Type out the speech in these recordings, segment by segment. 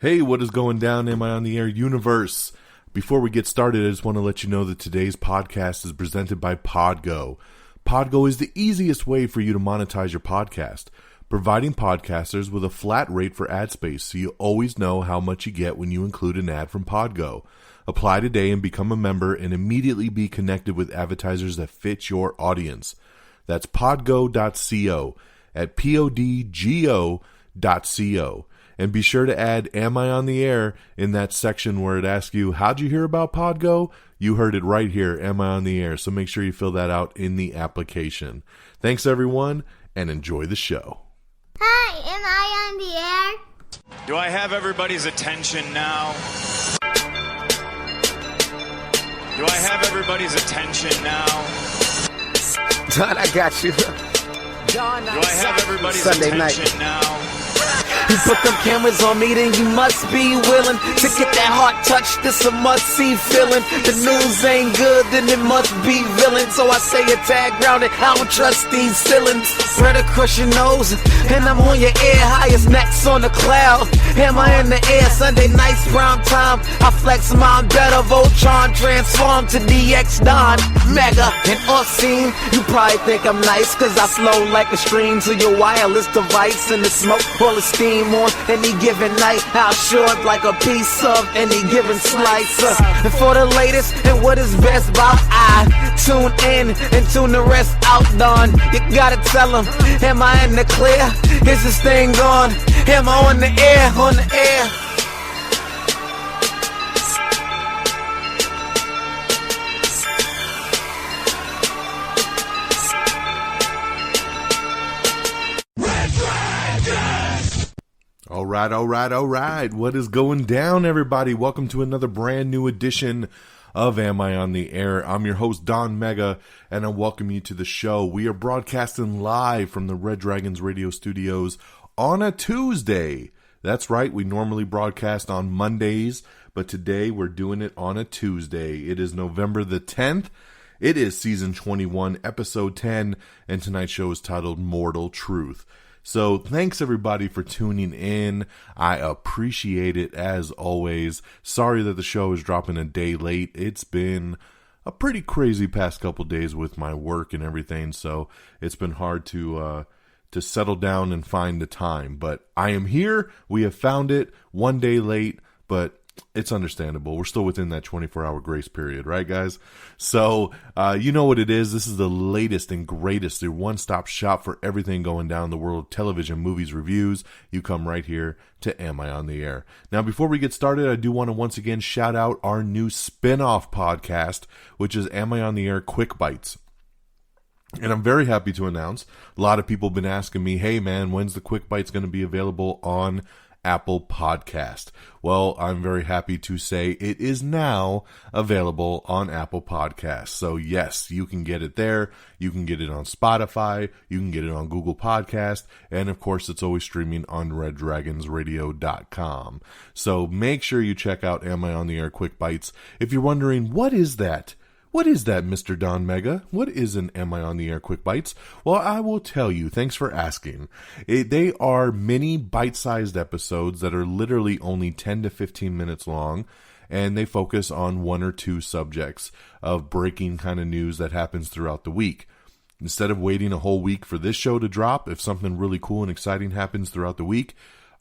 Hey, what is going down, Am I on the Air universe? Before we get started, I just want to let you know that today's podcast is presented by Podgo. Podgo is the easiest way for you to monetize your podcast, providing podcasters with a flat rate for ad space so you always know how much you get when you include an ad from Podgo. Apply today and become a member and immediately be connected with advertisers that fit your audience. That's podgo.co at podgo.co. And be sure to add Am I on the Air in that section where it asks you, how'd you hear about Podgo? You heard it right here, Am I on the Air? So make sure you fill that out in the application. Thanks, everyone, and enjoy the show. Hi, am I on the air? Do I have everybody's attention now? Do I have everybody's attention now? John, I got you. John, do I have everybody's Sunday attention night. now? You put them cameras on me, then you must be willing to get that heart touch. This a must-see feeling. The news ain't good, then it must be villain. So I say a tag grounded, I don't trust these ceilings. Spread across your nose, and I'm on your ear, highest necks on the cloud. Am I in the air? Sunday nights, prime time. I flex my better, Voltron transform to DX Don Mega and Orsine. You probably think I'm nice, cause I flow like a stream to your wireless device, and the smoke all the steam on any given night. I'll short like a piece of any given slice. And for the latest and what is best about, I tune in and tune the rest out. Done. You gotta tell them, am I in the clear? Is this thing on? Am I on the air? On the air. All right. What is going down, everybody? Welcome to another brand new edition of Am I on the Air? I'm your host, Don Mega, and I welcome you to the show. We are broadcasting live from the Red Dragons radio studios on a Tuesday. That's right, we normally broadcast on Mondays, but today we're doing it on a Tuesday. It is November the 10th. It is season 21, episode 10, and tonight's show is titled Mortal Truth. So thanks everybody for tuning in. I appreciate it as always. Sorry that the show is dropping a day late. It's been a pretty crazy past couple days with my work and everything, so it's been hard to settle down and find the time. But I am here. We have found it. One day late, but it's understandable. We're still within that 24-hour grace period, right, guys? So, you know what it is. This is the latest and greatest, the one-stop shop for everything going down in the world of television, movies, reviews. You come right here to Am I on the Air? Now, before we get started, I do want to once again shout out our new spin-off podcast, which is Am I on the Air Quick Bites. And I'm very happy to announce, a lot of people have been asking me, hey man, when's the Quick Bites going to be available on Apple Podcast? Well, I'm very happy to say it is now available on Apple Podcasts. So yes, you can get it there. You can get it on Spotify. You can get it on Google Podcast. And of course, it's always streaming on reddragonsradio.com. So make sure you check out Am I on the Air Quick Bites. If you're wondering, what is that? What is that, Mr. Don Mega? What is an Am I on the Air Quick Bites? Well, I will tell you. Thanks for asking. They are mini bite-sized episodes that are literally only 10 to 15 minutes long, and they focus on one or two subjects of breaking kind of news that happens throughout the week. Instead of waiting a whole week for this show to drop, if something really cool and exciting happens throughout the week,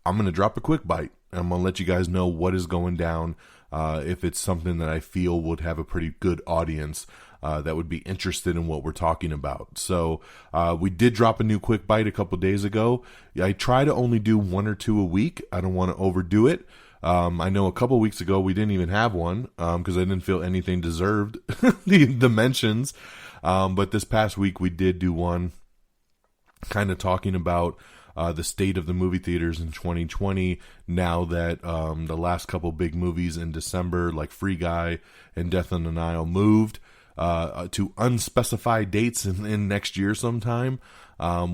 I'm going to drop a quick bite. I'm going to let you guys know what is going down. If it's something that I feel would have a pretty good audience that would be interested in what we're talking about. So we did drop a new quick bite a couple days ago. I try to only do one or two a week. I don't want to overdo it. I know a couple weeks ago we didn't even have one because I didn't feel anything deserved the mentions. But this past week we did do one kind of talking about the state of the movie theaters in 2020 now that the last couple big movies in December like Free Guy and Death on the Nile moved to unspecified dates in next year sometime.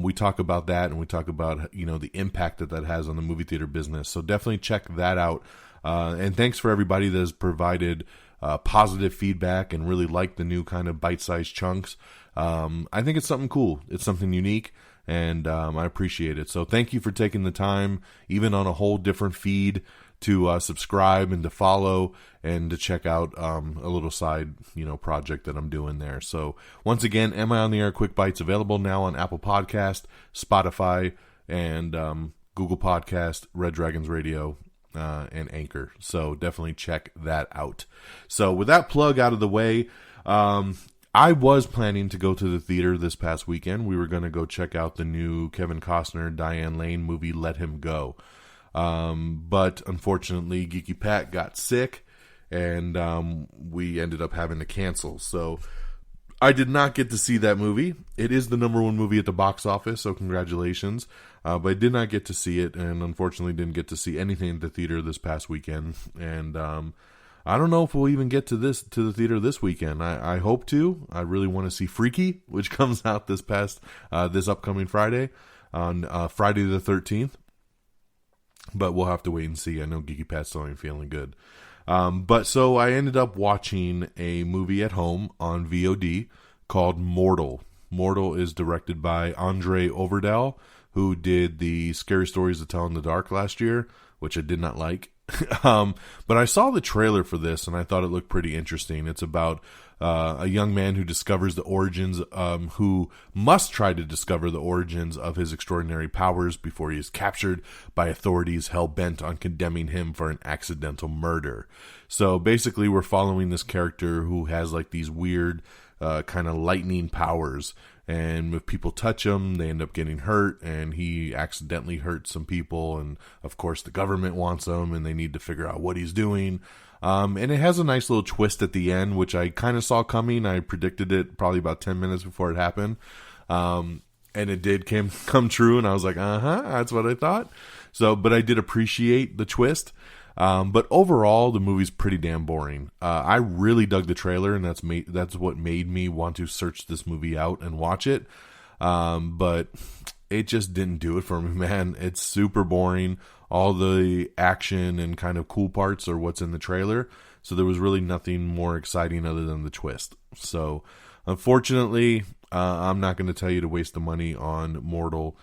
We talk about that, and we talk about the impact that has on the movie theater business. So definitely check that out. And thanks for everybody that has provided positive feedback and really liked the new kind of bite-sized chunks. I think it's something cool. It's something unique. and I appreciate it. So thank you for taking the time, even on a whole different feed, to subscribe and to follow and to check out a little side, project that I'm doing there. So once again, Am I on the Air Quick Bites available now on Apple Podcast, Spotify, and Google Podcast, Red Dragons Radio, and Anchor. So definitely check that out. So with that plug out of the way, I was planning to go to the theater this past weekend. We were going to go check out the new Kevin Costner, Diane Lane movie, Let Him Go. But unfortunately, Geeky Pat got sick, and we ended up having to cancel. So I did not get to see that movie. It is the number one movie at the box office, so congratulations. But I did not get to see it, and unfortunately didn't get to see anything at the theater this past weekend. And I don't know if we'll even get to the theater this weekend. I hope to. I really want to see Freaky, which comes out this upcoming Friday, on Friday the 13th. But we'll have to wait and see. I know Geeky Pat's still ain't feeling good. But so I ended up watching a movie at home on VOD called Mortal. Mortal is directed by Andre Overdell, who did the Scary Stories to Tell in the Dark last year, which I did not like. But I saw the trailer for this, and I thought it looked pretty interesting. It's about a young man who discovers the origins, who must try to discover the origins of his extraordinary powers before he is captured by authorities hell-bent on condemning him for an accidental murder. So basically, we're following this character who has like these weird kind of lightning powers. And if people touch him, they end up getting hurt, and he accidentally hurts some people, and of course the government wants him, and they need to figure out what he's doing. And it has a nice little twist at the end, which I kind of saw coming. I predicted it probably about 10 minutes before it happened. And it did come true, and I was like, that's what I thought. So, but I did appreciate the twist. But overall, the movie's pretty damn boring. I really dug the trailer, and that's what made me want to search this movie out and watch it. But it just didn't do it for me, man. It's super boring. All the action and kind of cool parts are what's in the trailer. So there was really nothing more exciting other than the twist. So unfortunately, I'm not going to tell you to waste the money on Mortal.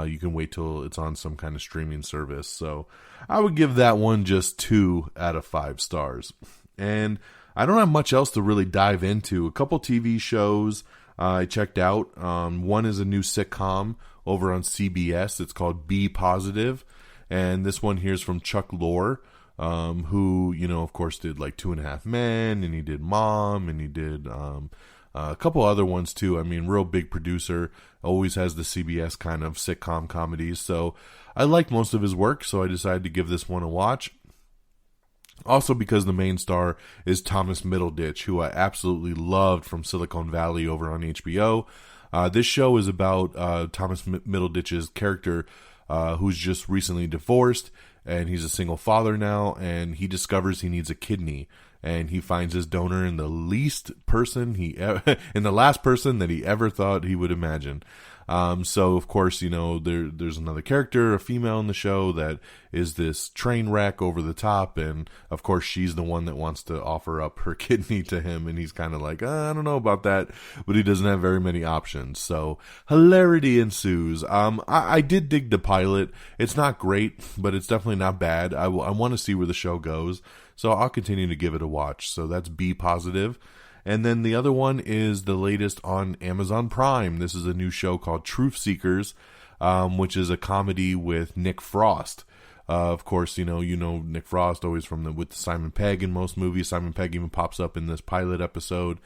You can wait till it's on some kind of streaming service. So I would give that one just 2 out of 5 stars. And I don't have much else to really dive into. A couple TV shows I checked out. One is a new sitcom over on CBS. It's called Be Positive. And this one here is from Chuck Lorre, who, of course, did like 2.5 Men, and he did Mom, and he did a couple other ones too. I mean, real big producer, always has the CBS kind of sitcom comedies. So I like most of his work, so I decided to give this one a watch. Also because the main star is Thomas Middleditch, who I absolutely loved from Silicon Valley over on HBO. This show is about Thomas Middleditch's character, who's just recently divorced, and he's a single father now, and he discovers he needs a kidney. And he finds his donor in the last person that he ever thought he would imagine. So of course, there's another character, a female in the show that is this train wreck over the top. And of course, she's the one that wants to offer up her kidney to him. And he's kind of like, I don't know about that, but he doesn't have very many options. So hilarity ensues. I did dig the pilot. It's not great, but it's definitely not bad. I want to see where the show goes. So I'll continue to give it a watch. So that's Be Positive. And then the other one is the latest on Amazon Prime. This is a new show called Truth Seekers, which is a comedy with Nick Frost. Of course, you know Nick Frost always with Simon Pegg in most movies. Simon Pegg even pops up in this pilot episode.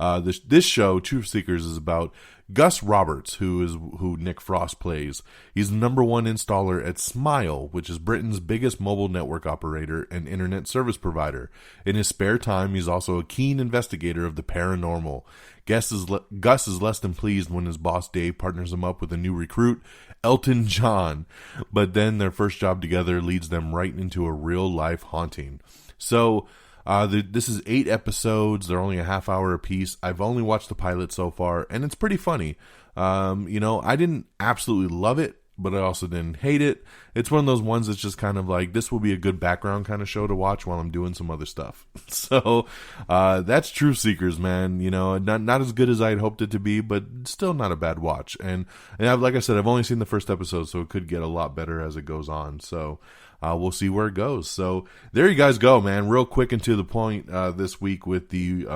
This show, Truth Seekers, is about Gus Roberts, who Nick Frost plays. He's the number one installer at Smile, which is Britain's biggest mobile network operator and internet service provider. In his spare time, he's also a keen investigator of the paranormal. Gus is less than pleased when his boss Dave partners him up with a new recruit, Elton John. But then their first job together leads them right into a real-life haunting. So this is 8 episodes. They're only a half hour apiece. I've only watched the pilot so far, and it's pretty funny. I didn't absolutely love it, but I also didn't hate it. It's one of those ones that's just kind of like, this will be a good background kind of show to watch while I'm doing some other stuff. So that's Truth Seekers, man. You know, not as good as I'd hoped it to be, but still not a bad watch. And like I said, I've only seen the first episode, so it could get a lot better as it goes on. So we'll see where it goes. So there you guys go, man. Real quick and to the point this week with the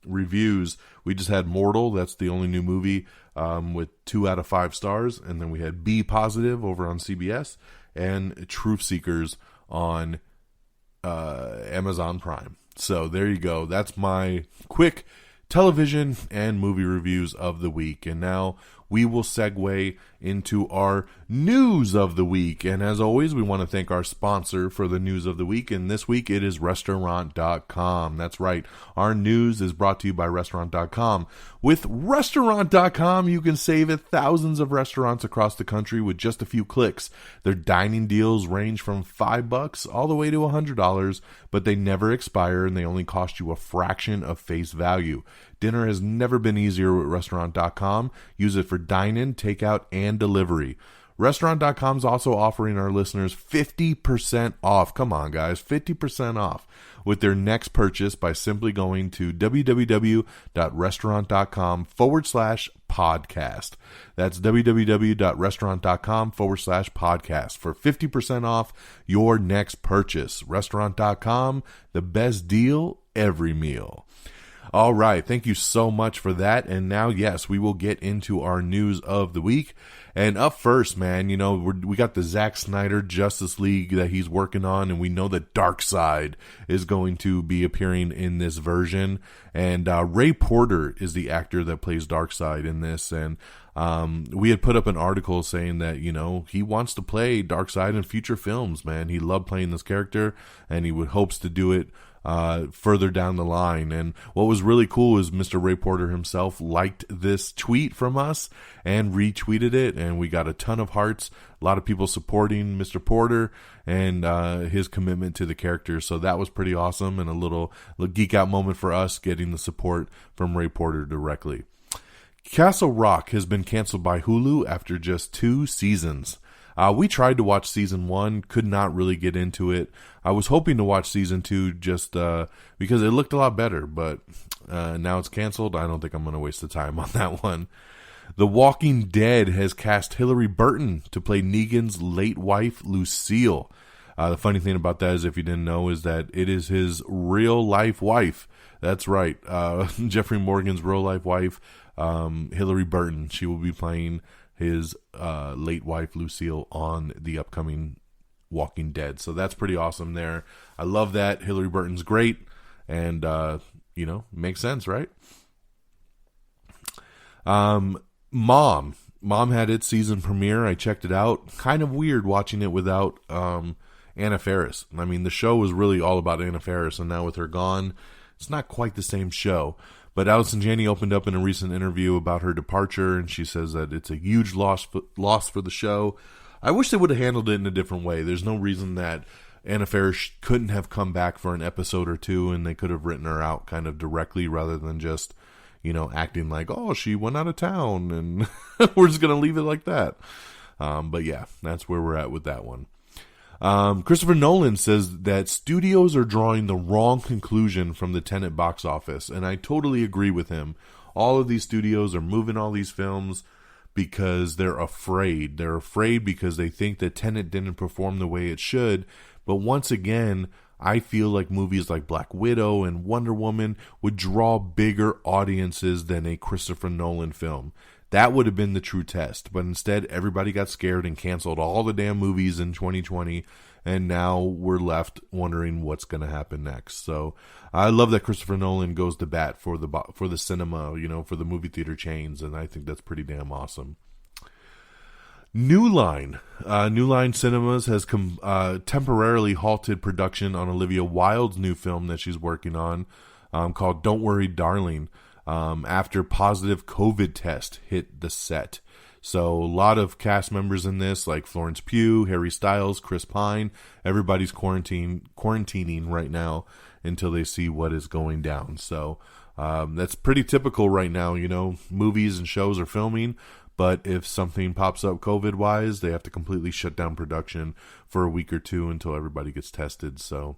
reviews. We just had Mortal. That's the only new movie with 2 out of 5 stars. And then we had B Positive over on CBS and Truth Seekers on Amazon Prime. So there you go. That's my quick television and movie reviews of the week. And now we will segue into our news of the week. And as always, we want to thank our sponsor for the news of the week. And this week it is Restaurant.com. That's right. Our news is brought to you by Restaurant.com. With Restaurant.com, you can save at thousands of restaurants across the country with just a few clicks. Their dining deals range from $5 all the way to $100, but they never expire and they only cost you a fraction of face value. Dinner has never been easier with Restaurant.com. Use it for dine-in, takeout, and delivery. Restaurant.com is also offering our listeners 50% off. Come on, guys, 50% off with their next purchase by simply going to www.restaurant.com/podcast. That's www.restaurant.com/podcast for 50% off your next purchase. Restaurant.com, the best deal every meal. All right, thank you so much for that. And now, yes, we will get into our news of the week. And up first, man, you know, we got the Zack Snyder Justice League that he's working on, and we know that Darkseid is going to be appearing in this version. And Ray Porter is the actor that plays Darkseid in this. And we had put up an article saying that, you know, he wants to play Darkseid in future films, man. He loved playing this character, and he hopes to do it further down the line. And what was really cool is Mr. Ray Porter himself liked this tweet from us and retweeted it, and we got a ton of hearts, a lot of people supporting Mr. Porter and his commitment to the character. So that was pretty awesome, and a little geek out moment for us getting the support from Ray Porter directly. Castle Rock has been canceled by Hulu after just 2 seasons. We tried to watch season 1, could not really get into it. I was hoping to watch season 2 just because it looked a lot better, but now it's canceled. I don't think I'm going to waste the time on that one. The Walking Dead has cast Hillary Burton to play Negan's late wife, Lucille. The funny thing about that is, if you didn't know, is that it is his real-life wife. That's right. Jeffrey Morgan's real-life wife, Hillary Burton. She will be playing his late wife Lucille on the upcoming Walking Dead. So that's pretty awesome there. I love that. Hillary Burton's great, and you know, makes sense, right? Mom had its season premiere. I checked it out. Kind of weird watching it without Anna Faris. I mean, the show was really all about Anna Faris, and now with her gone, it's not quite the same show. But Allison Janney opened up in a recent interview about her departure, and she says that it's a huge loss for the show. I wish they would have handled it in a different way. There's no reason that Anna Faris couldn't have come back for an episode or 2, and they could have written her out kind of directly rather than just, you know, acting like, oh, she went out of town, and we're just going to leave it like that. But yeah, that's where we're at with that one. Christopher Nolan says that studios are drawing the wrong conclusion from the Tenet box office, and I totally agree with him. All of these studios are moving all these films because they're afraid. They're afraid because they think that Tenet didn't perform the way it should. But once again, I feel like movies like Black Widow and Wonder Woman would draw bigger audiences than a Christopher Nolan film. That would have been the true test, but instead everybody got scared and canceled all the damn movies in 2020, and now we're left wondering what's going to happen next. So I love that Christopher Nolan goes to bat for the cinema, you know, for the movie theater chains, and I think that's pretty damn awesome. New Line Cinemas has temporarily halted production on Olivia Wilde's new film that she's working on, called Don't Worry, Darling. After positive COVID test hit the set. So a lot of cast members in this, like Florence Pugh, Harry Styles, Chris Pine, everybody's quarantining right now until they see what is going down. So that's pretty typical right now, you know. Movies and shows are filming, but if something pops up COVID-wise, they have to completely shut down production for a week or two until everybody gets tested. So,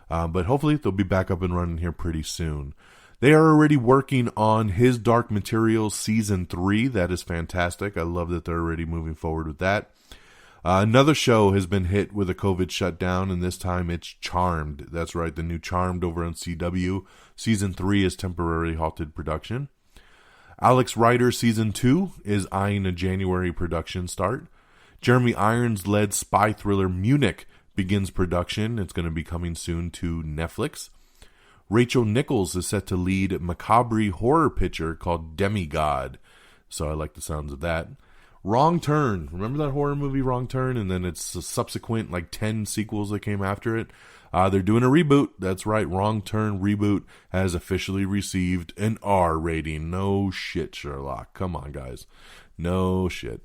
but hopefully they'll be back up and running here pretty soon. They are already working on His Dark Materials Season 3. That is fantastic. I love that they're already moving forward with that. Another show has been hit with a COVID shutdown, and this time it's Charmed. That's right, the new Charmed over on CW. Season 3 has temporarily halted production. Alex Rider Season 2 is eyeing a January production start. Jeremy Irons-led spy thriller Munich begins production. It's going to be coming soon to Netflix. Rachel Nichols is set to lead a macabre horror picture called Demigod. So I like the sounds of that. Wrong Turn. Remember that horror movie Wrong Turn? And then it's a subsequent 10 sequels that came after it. They're doing a reboot. That's right. Wrong Turn reboot has officially received an R rating. No shit, Sherlock. Come on, guys. No shit.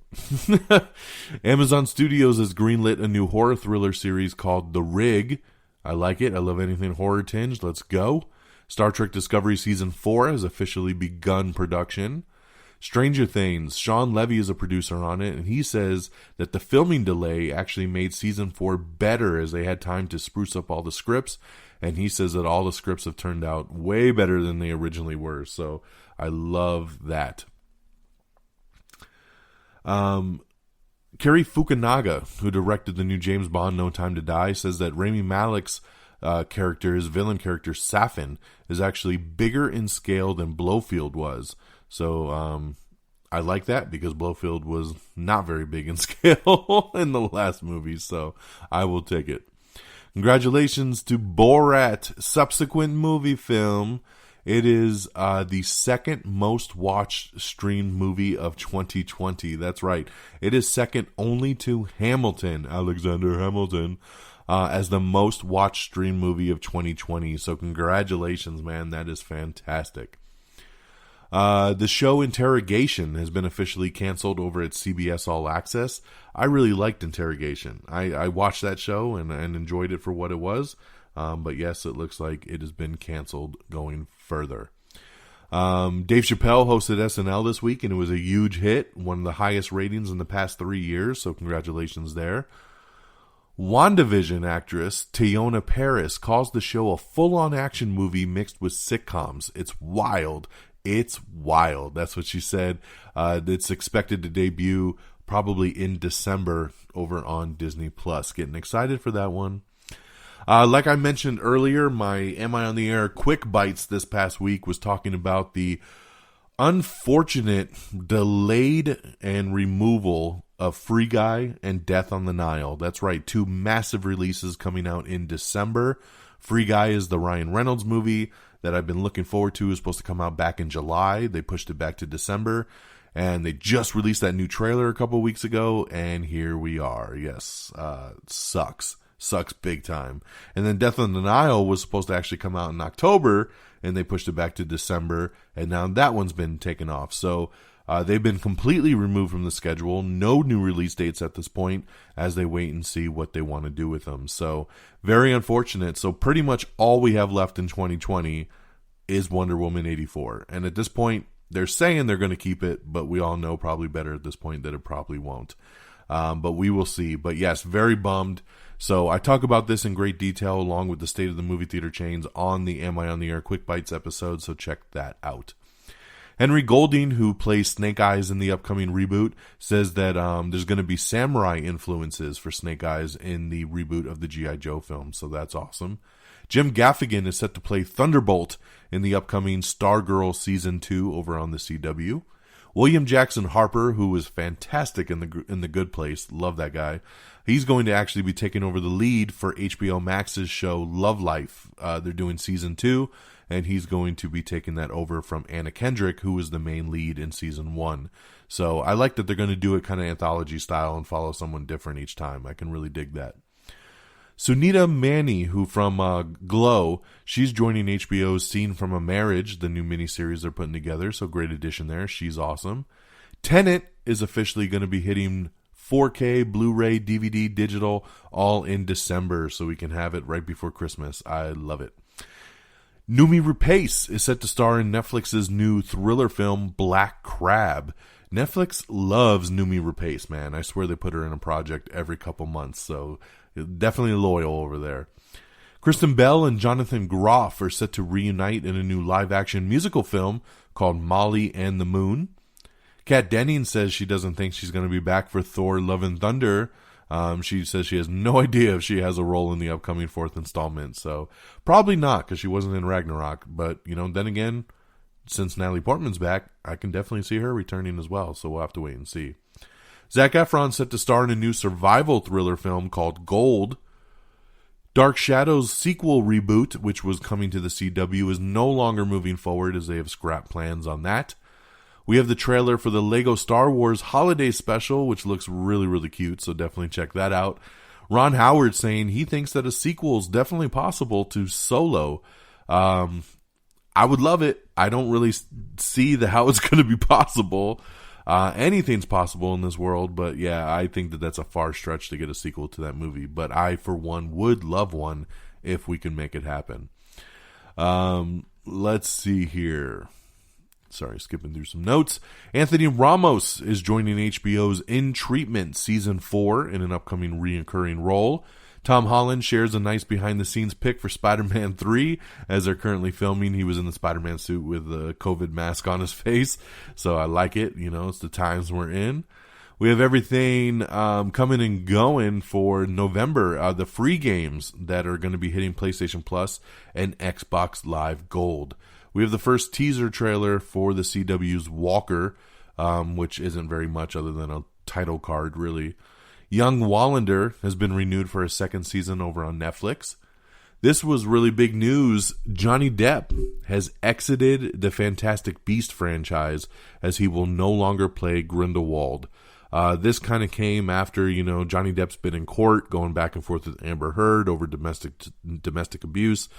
Amazon Studios has greenlit a new horror thriller series called The Rig. I like it. I love anything horror tinged. Let's go. Star Trek Discovery Season 4 has officially begun production. Stranger Things. Sean Levy is a producer on it, and he says that the filming delay actually made Season 4 better as they had time to spruce up all the scripts, and he says that all the scripts have turned out way better than they originally were, so I love that. Cary Fukunaga, who directed the new James Bond No Time to Die, says that Rami Malek's character, his villain character, Safin, is actually bigger in scale than Blofeld was. So I like that because Blofeld was not very big in scale in the last movie, so I will take it. Congratulations to Borat, subsequent movie film. It is the second most watched streamed movie of 2020. That's right. It is second only to Hamilton, Alexander Hamilton, as the most watched streamed movie of 2020. So congratulations, man. That is fantastic. The show Interrogation has been officially canceled over at CBS All Access. I really liked Interrogation. I watched that show and enjoyed it for what it was. But yes, it looks like it has been canceled going further. Dave Chappelle hosted SNL this week, and it was a huge hit, one of the highest ratings in the past 3 years, so congratulations there. WandaVision actress Teyonah Parris calls the show a full-on action movie mixed with sitcoms. It's wild. It's wild. That's what she said. It's expected to debut probably in December over on Disney+. Getting excited for that one. Like I mentioned earlier, my Am I on the Air Quick Bites this past week was talking about the unfortunate delayed and removal of Free Guy and Death on the Nile. That's right, 2 massive releases coming out in December. Free Guy is the Ryan Reynolds movie that I've been looking forward to. It was supposed to come out back in July. They pushed it back to December, and they just released that new trailer a couple weeks ago, and here we are. Yes, sucks big time. And then Death on the Nile was supposed to actually come out in October, and they pushed it back to December, and now that one's been taken off. So they've been completely removed from the schedule. No new release dates at this point as they wait and see what they want to do with them. So very unfortunate. So pretty much all we have left in 2020 is Wonder Woman 84. And at this point, they're saying they're going to keep it, but we all know probably better at this point that it probably won't. But we will see. But yes, very bummed. So I talk about this in great detail along with the state of the movie theater chains on the Am I on the Air Quick Bites episode, so check that out. Henry Golding, who plays Snake Eyes in the upcoming reboot, says that there's going to be samurai influences for Snake Eyes in the reboot of the G.I. Joe film, so that's awesome. Jim Gaffigan is set to play Thunderbolt in the upcoming Stargirl Season 2 over on the CW. William Jackson Harper, who was fantastic in the Good Place, love that guy. He's going to actually be taking over the lead for HBO Max's show Love Life. They're doing Season 2, and he's going to be taking that over from Anna Kendrick, who was the main lead in Season 1. So I like that they're going to do it kind of anthology style and follow someone different each time. I can really dig that. Sunita Mani, who from Glow, she's joining HBO's Scene from a Marriage, the new miniseries they're putting together, so great addition there. She's awesome. Tenet is officially going to be hitting 4K, Blu-ray, DVD, digital, all in December, so we can have it right before Christmas. I love it. Noomi Rapace is set to star in Netflix's new thriller film Black Crab. Netflix loves Noomi Rapace, man. I swear they put her in a project every couple months, so definitely loyal over there. Kristen Bell and Jonathan Groff are set to reunite in a new live-action musical film called Molly and the Moon. Kat Dennings says she doesn't think she's going to be back for Thor: Love and Thunder. She says she has no idea if she has a role in the upcoming 4th installment, so probably not, because she wasn't in Ragnarok. But, then again, since Natalie Portman's back, I can definitely see her returning as well, so we'll have to wait and see. Zac Efron set to star in a new survival thriller film called Gold. Dark Shadows sequel reboot, which was coming to the CW, is no longer moving forward as they have scrapped plans on that. We have the trailer for the Lego Star Wars Holiday Special, which looks really, really cute, so definitely check that out. Ron Howard saying he thinks that a sequel is definitely possible to Solo. I would love it. I don't really see how it's going to be possible. Anything's possible in this world, but yeah, I think that that's a far stretch to get a sequel to that movie. But I, for one, would love one if we can make it happen. Let's see here. Sorry, skipping through some notes. Anthony Ramos is joining HBO's In Treatment Season 4 in an upcoming reoccurring role. Tom Holland shares a nice behind-the-scenes pic for Spider-Man 3. As they're currently filming, he was in the Spider-Man suit with the COVID mask on his face. So I like it. It's the times we're in. We have everything coming and going for November. The free games that are going to be hitting PlayStation Plus and Xbox Live Gold. We have the first teaser trailer for the CW's Walker, which isn't very much other than a title card, really. Young Wallander has been renewed for a second season over on Netflix. This was really big news. Johnny Depp has exited the Fantastic Beast franchise as he will no longer play Grindelwald. This kind of came after, Johnny Depp's been in court going back and forth with Amber Heard over domestic abuse.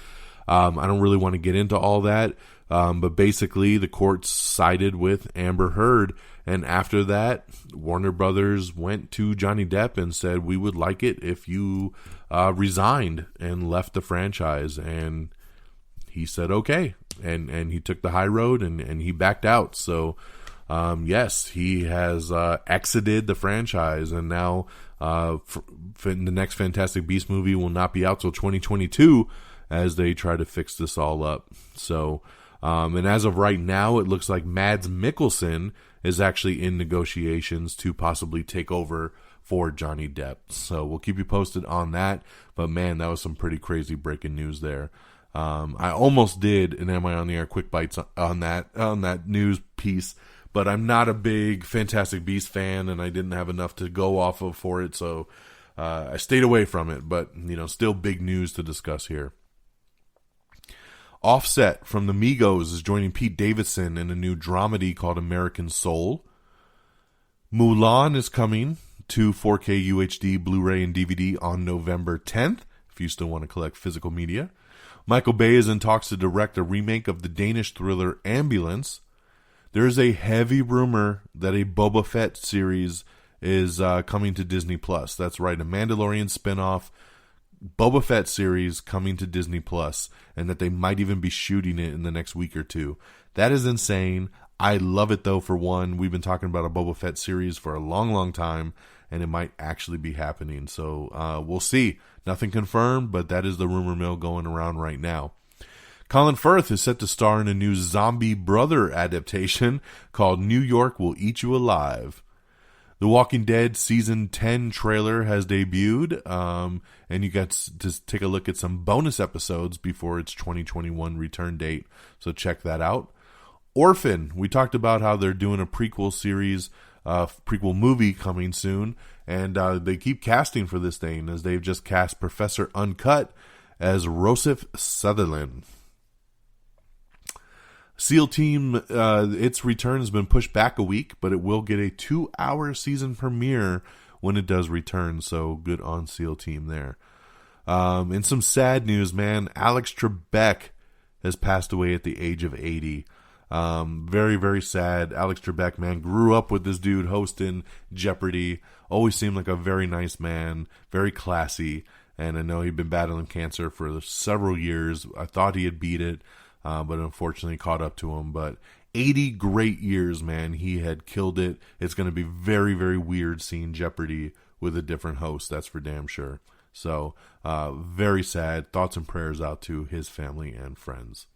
I don't really want to get into all that, but basically the courts sided with Amber Heard, and after that, Warner Brothers went to Johnny Depp and said, we would like it if you resigned and left the franchise, and he said okay, and he took the high road, and he backed out. So yes, he has exited the franchise, and now the next Fantastic Beasts movie will not be out till 2022 as they try to fix this all up. So, and as of right now, it looks like Mads Mikkelsen is actually in negotiations to possibly take over for Johnny Depp. So we'll keep you posted on that. But man, that was some pretty crazy breaking news there. I almost did an Am I on the Air quick bites on that news piece, but I'm not a big Fantastic Beasts fan, and I didn't have enough to go off of for it, so I stayed away from it. But still big news to discuss here. Offset from the Migos is joining Pete Davidson in a new dramedy called American Soul. Mulan is coming to 4K UHD, Blu-ray, and DVD on November 10th, if you still want to collect physical media. Michael Bay is in talks to direct a remake of the Danish thriller Ambulance. There is a heavy rumor that a Boba Fett series is coming to Disney+. That's right, a Mandalorian spinoff Boba Fett series coming to Disney+, and that they might even be shooting it in the next week or two. That is insane. I love it, though, for one. We've been talking about a Boba Fett series for a long, long time, and it might actually be happening. So we'll see. Nothing confirmed, but that is the rumor mill going around right now. Colin Firth is set to star in a new Zombie Brother adaptation called New York Will Eat You Alive. The Walking Dead Season 10 trailer has debuted, and you got to take a look at some bonus episodes before its 2021 return date, so check that out. Orphan, we talked about how they're doing a prequel series, prequel movie coming soon, and they keep casting for this thing, as they've just cast Professor Uncut as Rossif Sutherland. SEAL Team, its return has been pushed back a week, but it will get a 2-hour season premiere when it does return, so good on SEAL Team there. In some sad news, man, Alex Trebek has passed away at the age of 80. Very, very sad. Alex Trebek, man, grew up with this dude hosting Jeopardy, always seemed like a very nice man, very classy, and I know he'd been battling cancer for several years. I thought he had beat it, but unfortunately caught up to him. But 80 great years, man. He had killed it. It's going to be very, very weird seeing Jeopardy with a different host. That's for damn sure. So, very sad. Thoughts and prayers out to his family and friends.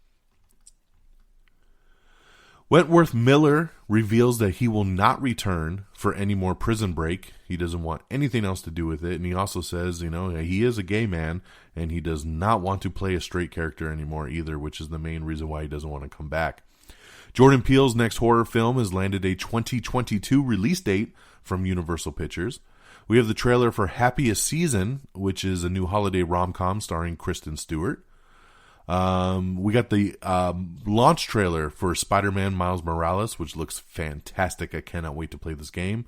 Wentworth Miller reveals that he will not return for any more Prison Break. He doesn't want anything else to do with it. And he also says, he is a gay man and he does not want to play a straight character anymore either, which is the main reason why he doesn't want to come back. Jordan Peele's next horror film has landed a 2022 release date from Universal Pictures. We have the trailer for Happiest Season, which is a new holiday rom-com starring Kristen Stewart. We got the launch trailer for Spider-Man Miles Morales, which looks fantastic. I cannot wait to play this game.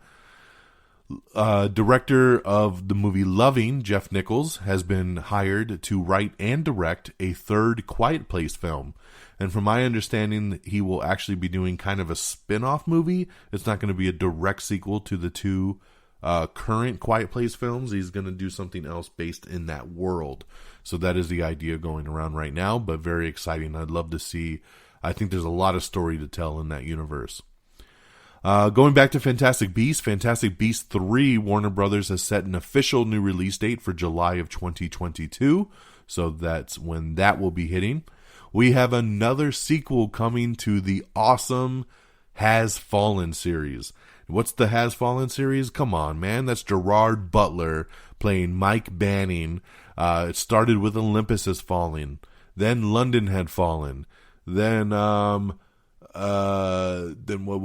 Director of the movie Loving, Jeff Nichols, has been hired to write and direct a third Quiet Place film. And from my understanding, he will actually be doing kind of a spin-off movie. It's not going to be a direct sequel to the two current Quiet Place films. He's going to do something else based in that world. So that is the idea going around right now, but very exciting. I'd love to see. I think there's a lot of story to tell in that universe. Going back to Fantastic Beasts 3, Warner Brothers has set an official new release date for July of 2022. So that's when that will be hitting. We have another sequel coming to the awesome Has Fallen series. What's the Has Fallen series? Come on, man. That's Gerard Butler playing Mike Banning. It started with Olympus Has Fallen. Then London had fallen. Then what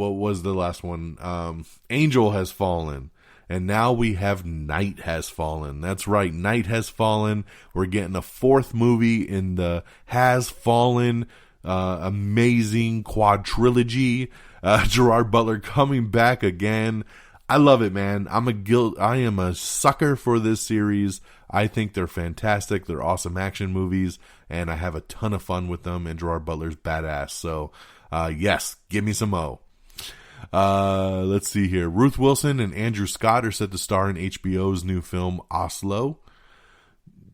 was the last one? Angel Has Fallen. And now we have Night Has Fallen. That's right, Night Has Fallen. We're getting a fourth movie in the Has Fallen amazing quadrilogy. Gerard Butler coming back again. I love it, man. I am a sucker for this series. I think they're fantastic. They're awesome action movies, and I have a ton of fun with them, and Gerard Butler's badass. So, yes, give me some mo. Let's see here. Ruth Wilson and Andrew Scott are set to star in HBO's new film, Oslo.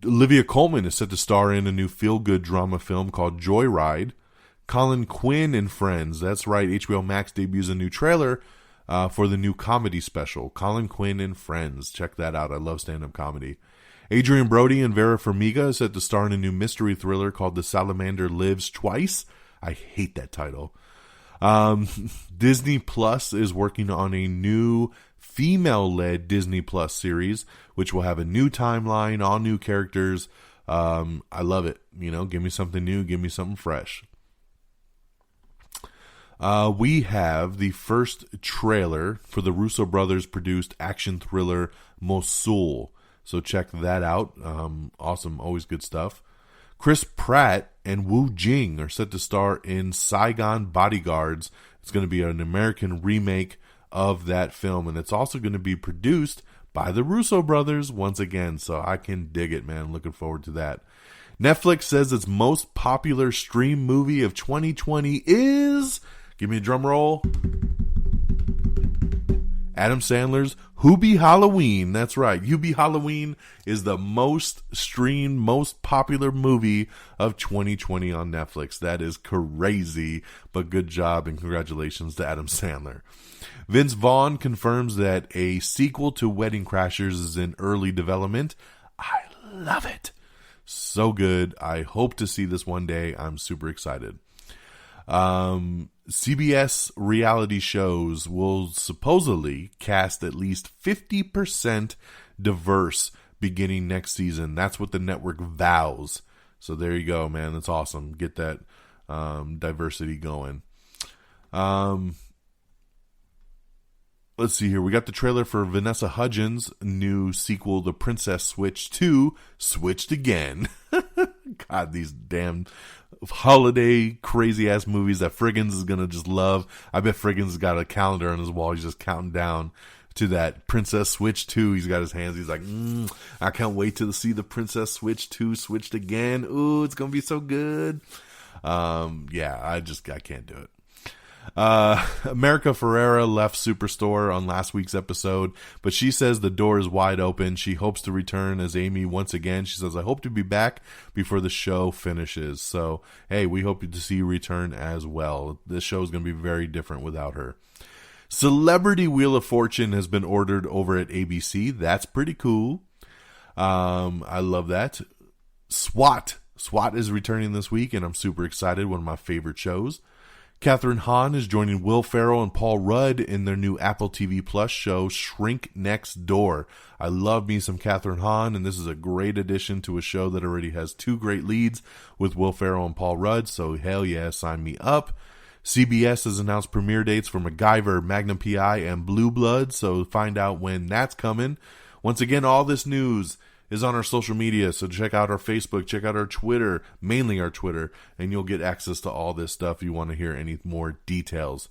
Olivia Colman is set to star in a new feel-good drama film called Joyride. Colin Quinn and Friends. That's right, HBO Max debuts a new trailer for the new comedy special, Colin Quinn and Friends. Check that out. I love stand-up comedy. Adrian Brody and Vera Farmiga is set to star in a new mystery thriller called The Salamander Lives Twice. I hate that title. Disney Plus is working on a new female-led Disney Plus series, which will have a new timeline, all new characters. I love it. Give me something new, give me something fresh. We have the first trailer for the Russo brothers produced action thriller Mosul. So check that out. Awesome. Always good stuff. Chris Pratt and Wu Jing are set to star in Saigon Bodyguards. It's going to be an American remake of that film. And it's also going to be produced by the Russo brothers once again. So I can dig it, man. Looking forward to that. Netflix says its most popular stream movie of 2020 is... Give me a drum roll. Adam Sandler's Hubie Halloween. That's right. Hubie Halloween is the most streamed, most popular movie of 2020 on Netflix. That is crazy, but good job and congratulations to Adam Sandler. Vince Vaughn confirms that a sequel to Wedding Crashers is in early development. I love it. So good. I hope to see this one day. I'm super excited. CBS reality shows will supposedly cast at least 50% diverse beginning next season. That's what the network vows. So there you go, man. That's awesome. Get that diversity going. Let's see here. We got the trailer for Vanessa Hudgens' new sequel, The Princess Switch 2, Switched Again. God, these damn holiday crazy ass movies that Friggins is gonna just love. I bet Friggins has got a calendar on his wall. He's just counting down to that Princess Switch 2. He's got his hands. He's like, I can't wait to see the Princess Switch 2 switched again. Ooh, it's gonna be so good. I can't do it. America Ferrera left Superstore on last week's episode, but she says the door is wide open. She hopes to return as Amy once again. She says, I hope to be back before the show finishes. So, hey, we hope to see you return as well. This show is going to be very different without her. Celebrity Wheel of Fortune has been ordered over at ABC. That's pretty cool. I love that. SWAT is returning this week, and I'm super excited. One of my favorite shows. Catherine Hahn is joining Will Ferrell and Paul Rudd in their new Apple TV Plus show, Shrink Next Door. I love me some Catherine Hahn, and this is a great addition to a show that already has two great leads with Will Ferrell and Paul Rudd, so hell yeah, sign me up. CBS has announced premiere dates for MacGyver, Magnum P.I., and Blue Bloods, so find out when that's coming. Once again, all this news is on our social media, so check out our Facebook, check out our Twitter, mainly our Twitter, and you'll get access to all this stuff if you want to hear any more details.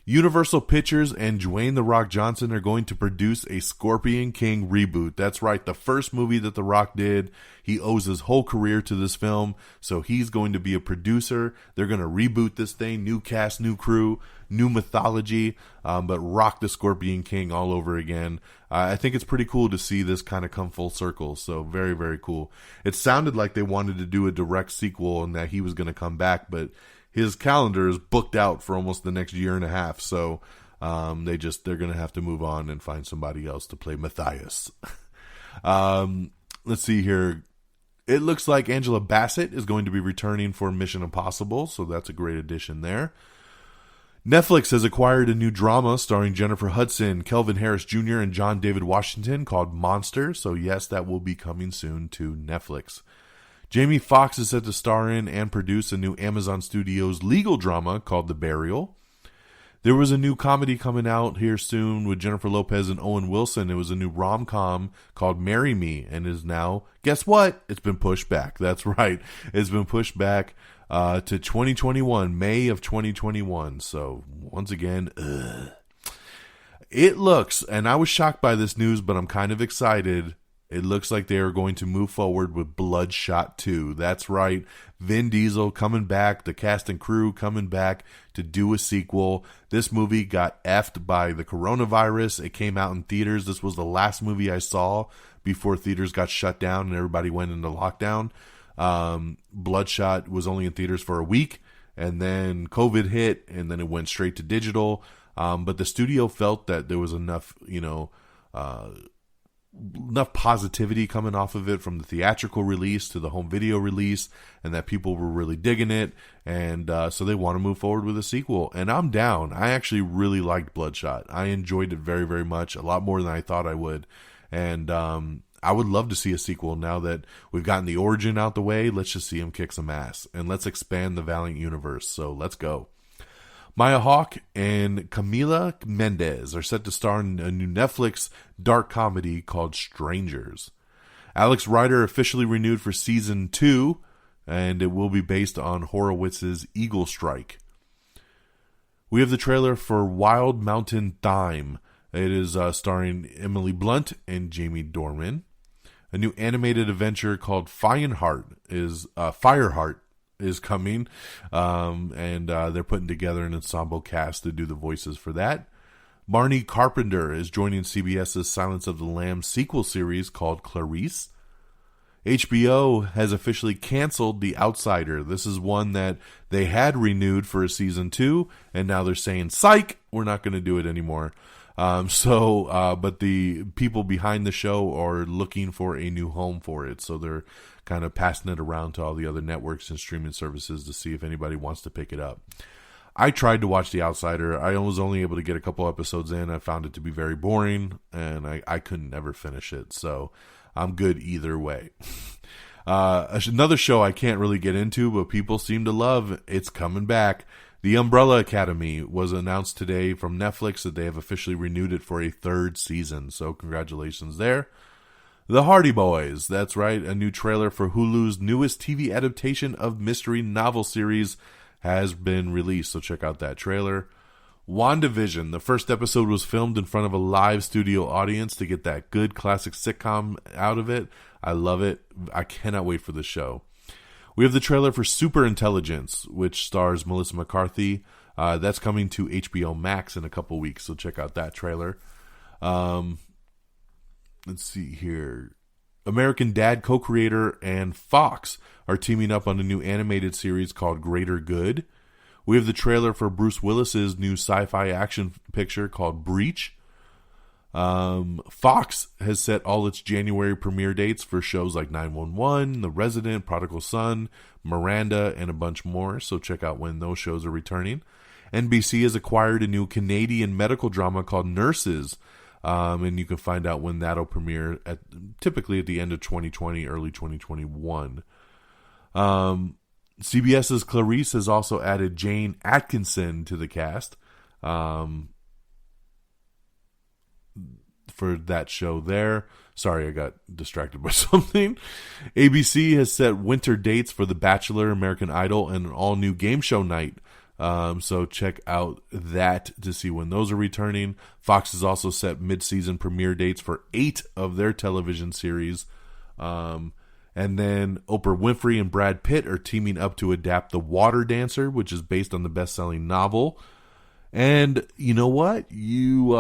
Universal Pictures and Dwayne The Rock Johnson are going to produce a Scorpion King reboot. That's right, the first movie that The Rock did. He owes his whole career to this film, so he's going to be a producer. They're going to reboot this thing, new cast, new crew, new mythology, but rock the Scorpion King all over again. I think it's pretty cool to see this kind of come full circle, so very, very cool. It sounded like they wanted to do a direct sequel and that he was going to come back, but his calendar is booked out for almost the next year and a half, so they're going to have to move on and find somebody else to play Matthias. Let's see here. It looks like Angela Bassett is going to be returning for Mission Impossible, so that's a great addition there. Netflix has acquired a new drama starring Jennifer Hudson, Kelvin Harris Jr., and John David Washington called Monster, so yes, that will be coming soon to Netflix. Jamie Foxx is set to star in and produce a new Amazon Studios legal drama called The Burial. There was a new comedy coming out here soon with Jennifer Lopez and Owen Wilson. It was a new rom-com called Marry Me, and is now, guess what? It's been pushed back. That's right. It's been pushed back to 2021, May of 2021. So, once again, it looks, and I was shocked by this news, but I'm kind of excited. It looks like they are going to move forward with Bloodshot 2. That's right. Vin Diesel coming back, the cast and crew coming back to do a sequel. This movie got effed by the coronavirus. It came out in theaters. This was the last movie I saw before theaters got shut down and everybody went into lockdown. Bloodshot was only in theaters for a week, and then COVID hit, and then it went straight to digital. But the studio felt that there was enough, enough positivity coming off of it from the theatrical release to the home video release, and that people were really digging it, and so they want to move forward with a sequel, and I'm down. I actually really liked Bloodshot. I enjoyed it very, very much, a lot more than I thought I would, and I would love to see a sequel now that we've gotten the origin out the way. Let's just see him kick some ass, and let's expand the Valiant universe, so let's go. Maya Hawke and Camila Mendes are set to star in a new Netflix dark comedy called Strangers. Alex Rider officially renewed for season 2, and it will be based on Horowitz's Eagle Strike. We have the trailer for Wild Mountain Thyme. It is starring Emily Blunt and Jamie Dornan. A new animated adventure called Fireheart is coming, and they're putting together an ensemble cast to do the voices for that. Marnie Carpenter is joining CBS's Silence of the Lambs sequel series called Clarice. HBO has officially canceled The Outsider. This is one that they had renewed for a season 2, and now they're saying, psych, we're not going to do it anymore. But the people behind the show are looking for a new home for it, so they're kind of passing it around to all the other networks and streaming services to see if anybody wants to pick it up. I tried to watch The Outsider. I was only able to get a couple episodes in. I found it to be very boring, and I couldn't ever finish it, so I'm good either way. Another show I can't really get into, but people seem to love, it's coming back. The Umbrella Academy was announced today from Netflix that they have officially renewed it for a 3rd season, so congratulations there. The Hardy Boys, that's right, a new trailer for Hulu's newest TV adaptation of mystery novel series has been released, so check out that trailer. WandaVision, the first episode was filmed in front of a live studio audience to get that good classic sitcom out of it. I love it. I cannot wait for the show. We have the trailer for Superintelligence, which stars Melissa McCarthy, That's coming to HBO Max in a couple weeks, so check out that trailer. Let's see here. American Dad co-creator and Fox are teaming up on a new animated series called Greater Good. We have the trailer for Bruce Willis's new sci-fi action picture called Breach. Fox has set all its January premiere dates for shows like 911, The Resident, Prodigal Son, Miranda, and a bunch more, so check out when those shows are returning. NBC has acquired a new Canadian medical drama called Nurses, and you can find out when that'll premiere, typically at the end of 2020, early 2021. CBS's Clarice has also added Jane Atkinson to the cast for that show there. Sorry, I got distracted by something. ABC has set winter dates for The Bachelor, American Idol, and an all-new game show night. So check out that to see when those are returning. Fox has also set mid-season premiere dates for 8 of their television series. And then Oprah Winfrey and Brad Pitt are teaming up to adapt The Water Dancer, which is based on the best-selling novel. And you know what? You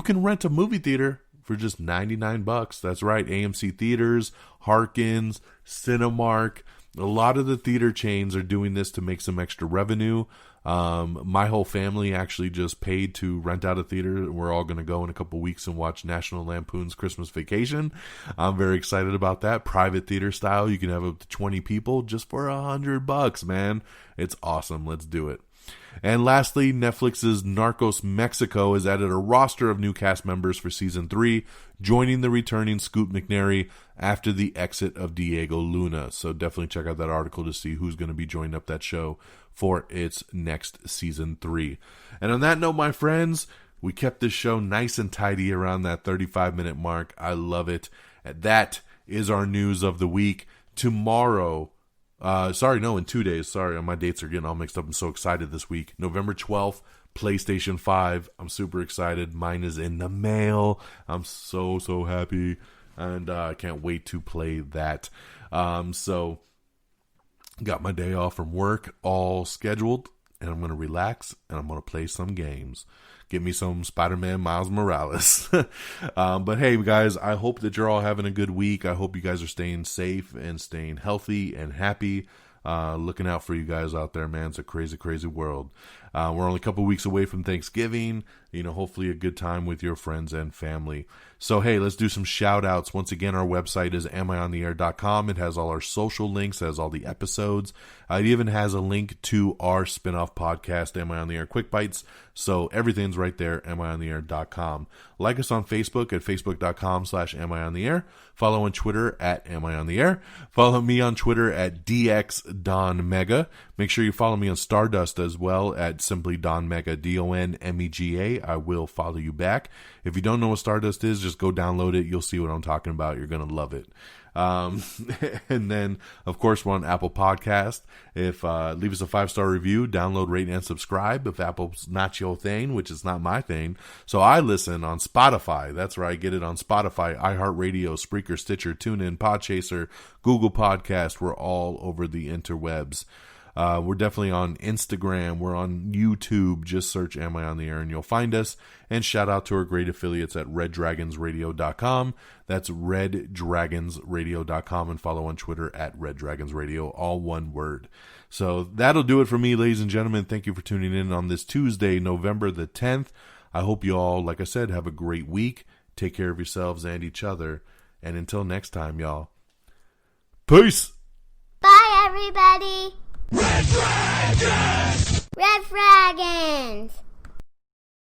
can rent a movie theater for just $99. That's right. AMC Theaters, Harkins, Cinemark. A lot of the theater chains are doing this to make some extra revenue. My whole family actually just paid to rent out a theater. We're all going to go in a couple weeks and watch National Lampoon's Christmas Vacation. I'm very excited about that. Private theater style. You can have up to 20 people just for $100, man. It's awesome. Let's do it. And lastly, Netflix's Narcos Mexico has added a roster of new cast members for season 3, joining the returning Scoot McNairy after the exit of Diego Luna. So definitely check out that article to see who's going to be joining up that show for its next season 3. And on that note, my friends, we kept this show nice and tidy around that 35-minute mark. I love it. That is our news of the week. Tomorrow... in 2 days. Sorry, my dates are getting all mixed up. I'm so excited this week. November 12th, PlayStation 5. I'm super excited. Mine is in the mail. I'm so happy. And I can't wait to play that. So, got my day off from work all scheduled. And I'm going to relax. And I'm going to play some games. Get me some Spider-Man Miles Morales. But hey, guys, I hope that you're all having a good week. I hope you guys are staying safe and staying healthy and happy. Looking out for you guys out there, man. It's a crazy, crazy world. We're only a couple weeks away from Thanksgiving. Hopefully a good time with your friends and family. So, hey, let's do some shout-outs. Once again, our website is amiontheair.com. It has all our social links. It has all the episodes. It even has a link to our spin-off podcast, Am I on the Air Quick Bites. So everything's right there, amiontheair.com. Like us on Facebook at facebook.com/amiontheair. Follow on Twitter at amiontheair. Follow me on Twitter at DXDonMega. Make sure you follow me on Stardust as well at simply Don Mega, DONMEGA. I will follow you back. If you don't know what Stardust is, just go download it. You'll see what I'm talking about. You're going to love it. And then, of course, we're on Apple Podcast. If leave us a 5-star review, download, rate, and subscribe. If Apple's not your thing, which is not my thing, so I listen on Spotify. That's where I get it on Spotify, iHeartRadio, Spreaker, Stitcher, TuneIn, Podchaser, Google Podcast. We're all over the interwebs. We're definitely on Instagram. We're on YouTube. Just search Am I on the Air and you'll find us. And shout out to our great affiliates at reddragonsradio.com. That's reddragonsradio.com, and follow on Twitter at reddragonsradio, all one word. So that'll do it for me, ladies and gentlemen. Thank you for tuning in on this Tuesday, November the 10th. I hope you all, like I said, have a great week. Take care of yourselves and each other. And until next time, y'all. Peace! Bye, everybody. Red Dragons! Red Dragons!